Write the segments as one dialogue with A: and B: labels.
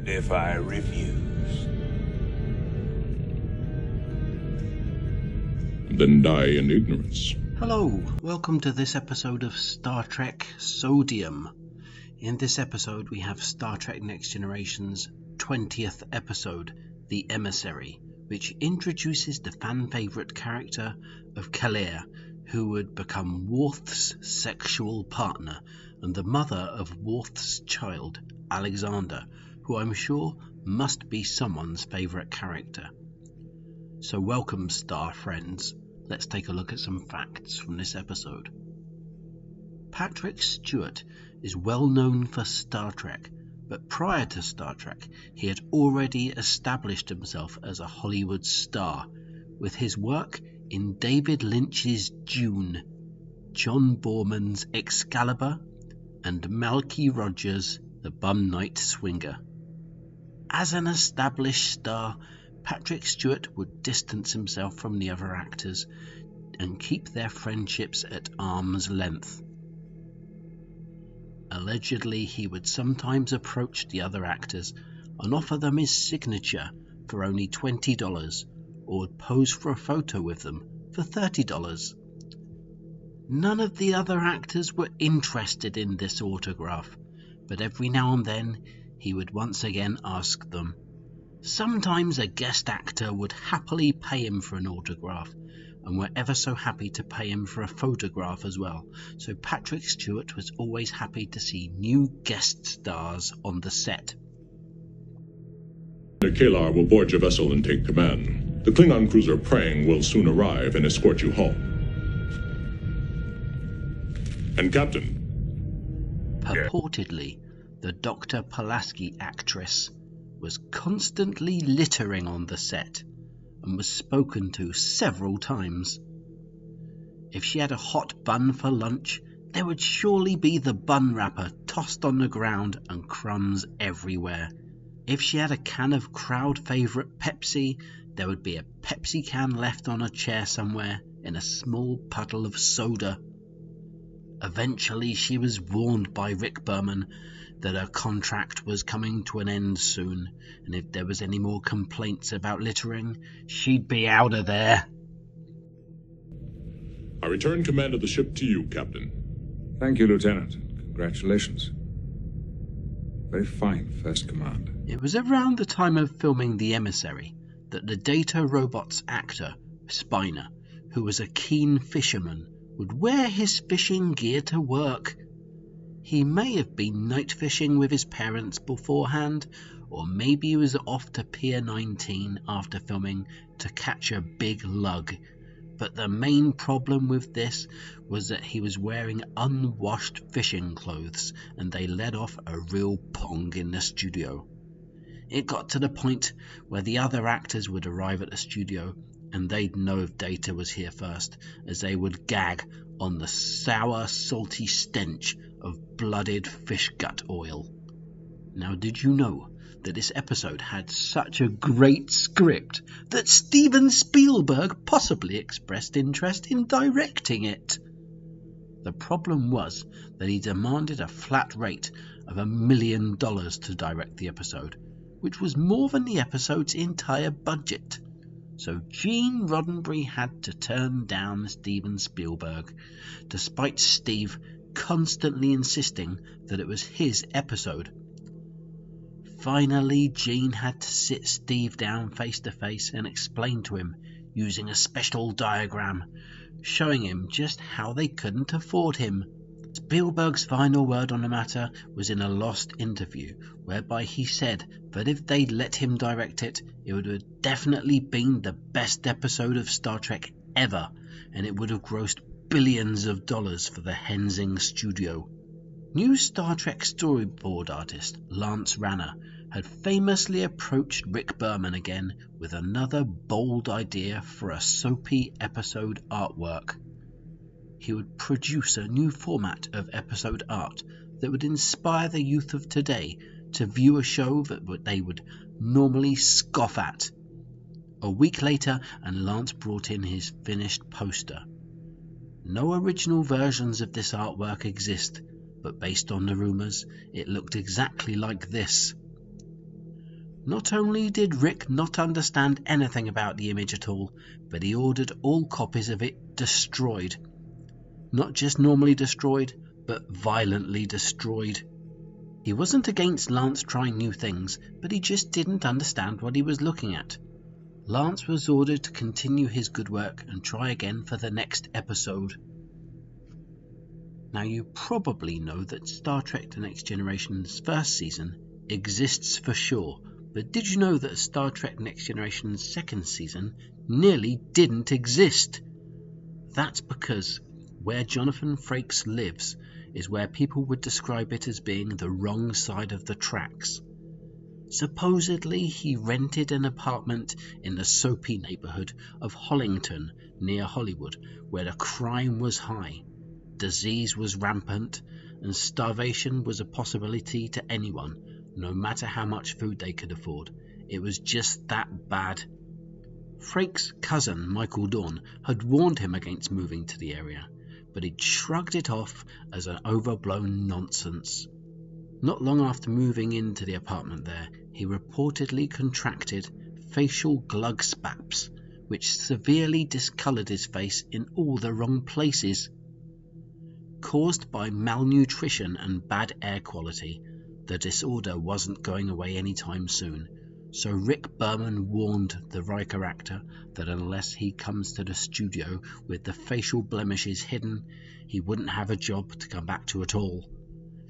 A: if I refuse?
B: Then die in ignorance.
C: Hello, welcome to this episode of Star Trek Sodium. In this episode we have Star Trek Next Generation's 20th episode, The Emissary, which introduces the fan favourite character of K'Ehleyr, who would become Worf's sexual partner and the mother of Worf's child, Alexander, who I'm sure must be someone's favourite character. So welcome, Star friends. Let's take a look at some facts from this episode. Patrick Stewart is well known for Star Trek, but prior to Star Trek, he had already established himself as a Hollywood star with his work in David Lynch's Dune, John Borman's Excalibur, and Malky Rogers' The Bum Night Swinger. As an established star, Patrick Stewart would distance himself from the other actors and keep their friendships at arm's length. Allegedly, he would sometimes approach the other actors and offer them his signature for only $20, or would pose for a photo with them for $30. None of the other actors were interested in this autograph, but every now and then he would once again ask them. Sometimes a guest actor would happily pay him for an autograph, and were ever so happy to pay him for a photograph as well, so Patrick Stewart was always happy to see new guest stars on the set.
B: K'Ehleyr will board your vessel and take command. The Klingon cruiser Prang will soon arrive and escort you home. And Captain?
C: Purportedly, the Dr. Pulaski actress was constantly littering on the set and was spoken to several times. If she had a hot bun for lunch, there would surely be the bun wrapper tossed on the ground and crumbs everywhere. If she had a can of crowd favourite Pepsi, there would be a Pepsi can left on a chair somewhere in a small puddle of soda. Eventually she was warned by Rick Berman that her contract was coming to an end soon, and if there was any more complaints about littering, she'd be out of there.
B: I return command of the ship to you, Captain.
D: Thank you, Lieutenant. Congratulations. Very fine first command.
C: It was around the time of filming The Emissary that the Data Robots actor, Spiner, who was a keen fisherman, would wear his fishing gear to work. He may have been night fishing with his parents beforehand, or maybe he was off to Pier 19 after filming to catch a big lug. But the main problem with this was that he was wearing unwashed fishing clothes, and they led off a real pong in the studio. It got to the point where the other actors would arrive at the studio and they'd know if Data was here first, as they would gag on the sour, salty stench of blooded fish gut oil. Now, did you know that this episode had such a great script that Steven Spielberg possibly expressed interest in directing it? The problem was that he demanded a flat rate of $1 million to direct the episode, which was more than the episode's entire budget. So Gene Roddenberry had to turn down Steven Spielberg, despite Steve constantly insisting that it was his episode. Finally, Gene had to sit Steve down face to face and explain to him, using a special diagram, showing him just how they couldn't afford him. Spielberg's final word on the matter was in a lost interview, whereby he said that if they'd let him direct it, it would have definitely been the best episode of Star Trek ever, and it would have grossed billions of dollars for the Hensing studio. New Star Trek storyboard artist Lance Ranner had famously approached Rick Berman again with another bold idea for a soapy episode artwork. He would produce a new format of episode art that would inspire the youth of today to view a show that they would normally scoff at. A week later, and Lance brought in his finished poster. No original versions of this artwork exist, but based on the rumours, it looked exactly like this. Not only did Rick not understand anything about the image at all, but he ordered all copies of it destroyed. Not just normally destroyed, but violently destroyed. He wasn't against Lance trying new things, but he just didn't understand what he was looking at. Lance was ordered to continue his good work and try again for the next episode. Now, you probably know that Star Trek The Next Generation's first season exists for sure, but did you know that Star Trek Next Generation's second season nearly didn't exist? That's because where Jonathan Frakes lives is where people would describe it as being the wrong side of the tracks. Supposedly, he rented an apartment in the soapy neighborhood of Hollington near Hollywood, where the crime was high, disease was rampant, and starvation was a possibility to anyone, no matter how much food they could afford. It was just that bad. Frakes' cousin, Michael Dorn, had warned him against moving to the area, but he'd shrugged it off as an overblown nonsense. Not long after moving into the apartment there, he reportedly contracted facial glug spaps, which severely discoloured his face in all the wrong places. Caused by malnutrition and bad air quality, the disorder wasn't going away anytime soon, so Rick Berman warned the Riker actor that unless he comes to the studio with the facial blemishes hidden, he wouldn't have a job to come back to at all.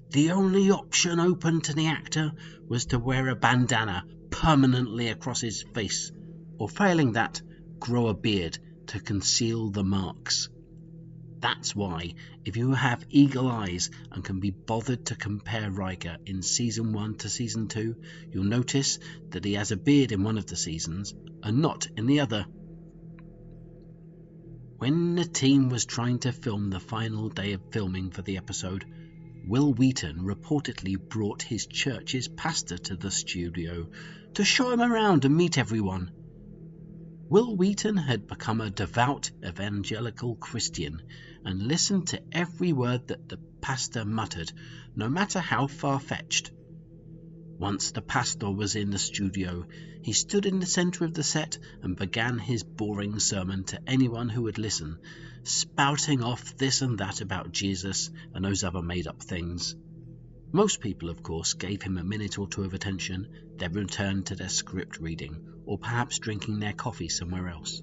C: The only option open to the actor was to wear a bandana permanently across his face, or failing that, grow a beard to conceal the marks. That's why, if you have eagle eyes and can be bothered to compare Riker in Season 1 to Season 2, you'll notice that he has a beard in one of the seasons and not in the other. When the team was trying to film the final day of filming for the episode, Will Wheaton reportedly brought his church's pastor to the studio to show him around and meet everyone. Will Wheaton had become a devout evangelical Christian and listened to every word that the pastor muttered, no matter how far-fetched. Once the pastor was in the studio, he stood in the centre of the set and began his boring sermon to anyone who would listen, spouting off this and that about Jesus and those other made-up things. Most people, of course, gave him a minute or two of attention, then returned to their script reading, or perhaps drinking their coffee somewhere else.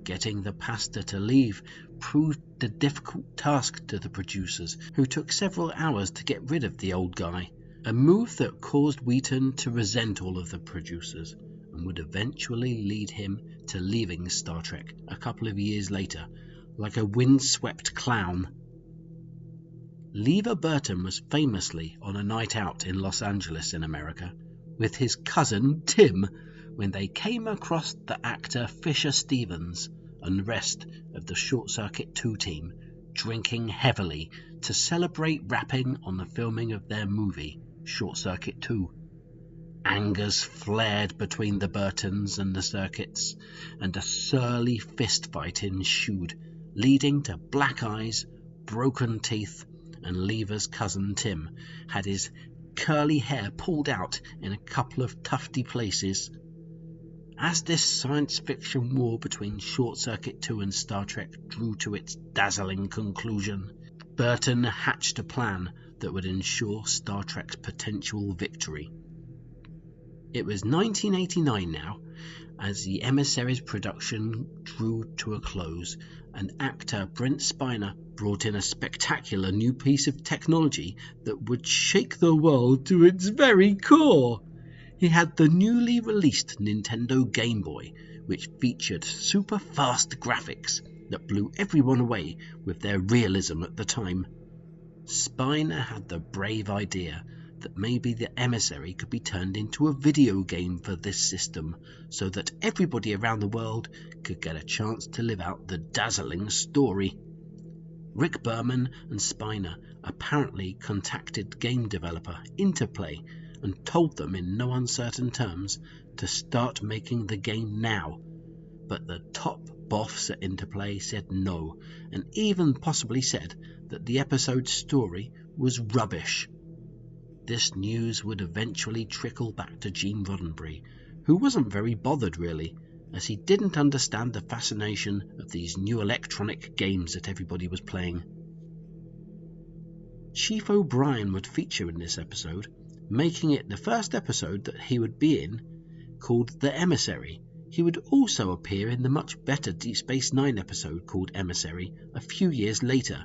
C: Getting the pastor to leave proved a difficult task to the producers, who took several hours to get rid of the old guy, a move that caused Wheaton to resent all of the producers, and would eventually lead him to leaving Star Trek a couple of years later, like a windswept clown. Lever Burton was famously on a night out in Los Angeles in America with his cousin Tim when they came across the actor Fisher Stevens and the rest of the Short Circuit 2 team drinking heavily to celebrate wrapping on the filming of their movie Short Circuit 2. Angers flared between the Burtons and the Circuits, and a surly fistfight ensued, leading to black eyes, broken teeth, and Lever's cousin Tim had his curly hair pulled out in a couple of tufty places. As this science fiction war between Short Circuit 2 and Star Trek drew to its dazzling conclusion, Burton hatched a plan that would ensure Star Trek's potential victory. It was 1989 now, as the Emissary's production drew to a close, and actor Brent Spiner brought in a spectacular new piece of technology that would shake the world to its very core. He had the newly released Nintendo Game Boy, which featured super fast graphics that blew everyone away with their realism at the time. Spiner had the brave idea that maybe the Emissary could be turned into a video game for this system, so that everybody around the world could get a chance to live out the dazzling story. Rick Berman and Spiner apparently contacted game developer Interplay and told them in no uncertain terms to start making the game now, but the top boss at Interplay said no, and even possibly said that the episode's story was rubbish. this news would eventually trickle back to Gene Roddenberry, who wasn't very bothered really, as he didn't understand the fascination of these new electronic games that everybody was playing. Chief O'Brien would feature in this episode, making it the first episode that he would be in, called The Emissary. He would also appear in the much better Deep Space Nine episode called Emissary a few years later,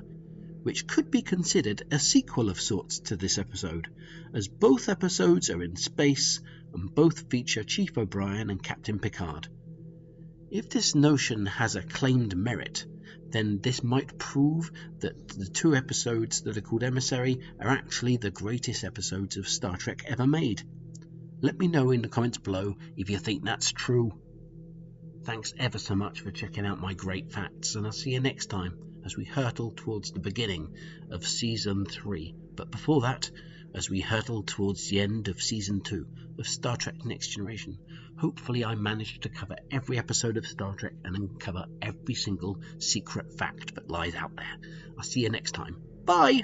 C: which could be considered a sequel of sorts to this episode, as both episodes are in space and both feature Chief O'Brien and Captain Picard. If this notion has a claimed merit, then this might prove that the two episodes that are called Emissary are actually the greatest episodes of Star Trek ever made. Let me know in the comments below if you think that's true. Thanks ever so much for checking out my great facts, and I'll see you next time as we hurtle towards the beginning of Season 3. But before that, as we hurtle towards the end of Season 2 of Star Trek Next Generation, hopefully I managed to cover every episode of Star Trek and uncover every single secret fact that lies out there. I'll see you next time. Bye!